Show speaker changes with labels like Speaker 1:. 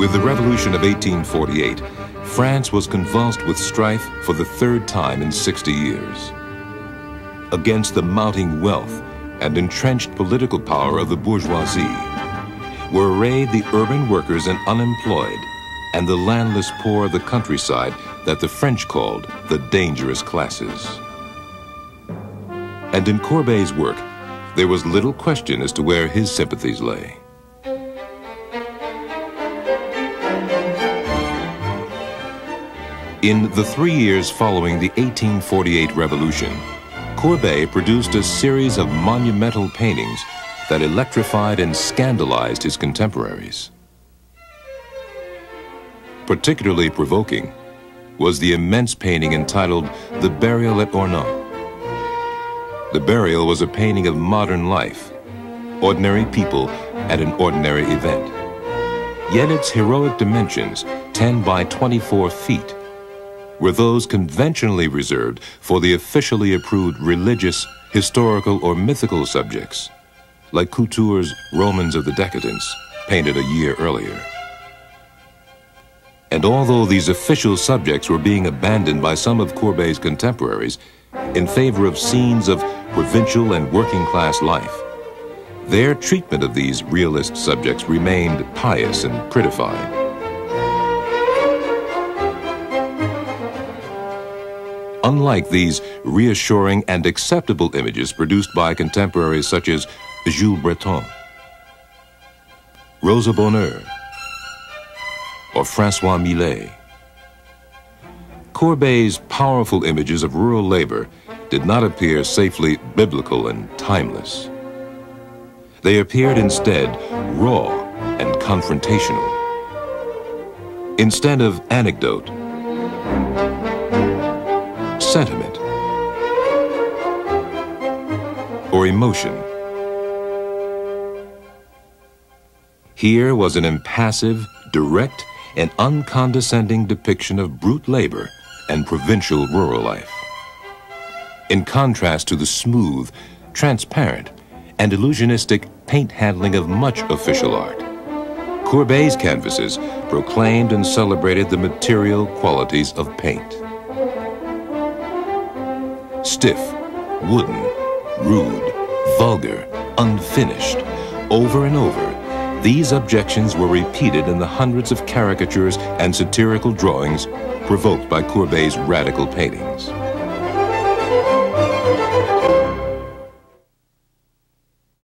Speaker 1: With the Revolution of 1848, France was convulsed with strife for the third time in 60 years. Against the mounting wealth and entrenched political power of the bourgeoisie were arrayed the urban workers and unemployed and the landless poor of the countryside that the French called the dangerous classes. And in Courbet's work, there was little question as to where his sympathies lay. In the 3 years following the 1848 revolution, Courbet produced a series of monumental paintings that electrified and scandalized his contemporaries. Particularly provoking was the immense painting entitled The Burial at Ornans. The Burial was a painting of modern life, ordinary people at an ordinary event. Yet its heroic dimensions, 10 by 24 feet, were those conventionally reserved for the officially approved religious, historical, or mythical subjects, like Couture's Romans of the Decadence, painted a year earlier. And although these official subjects were being abandoned by some of Courbet's contemporaries in favor of scenes of provincial and working-class life, their treatment of these realist subjects remained pious and prettified. Unlike these reassuring and acceptable images produced by contemporaries such as Jules Breton, Rosa Bonheur, or François Millet, Courbet's powerful images of rural labor did not appear safely biblical and timeless. They appeared instead raw and confrontational. Instead of anecdote, sentiment, or emotion, here was an impassive, direct, and uncondescending depiction of brute labor and provincial rural life. In contrast to the smooth, transparent, and illusionistic paint handling of much official art, Courbet's canvases proclaimed and celebrated the material qualities of paint. Stiff, wooden, rude, vulgar, unfinished, over and over, these objections were repeated in the hundreds of caricatures and satirical drawings provoked by Courbet's radical paintings.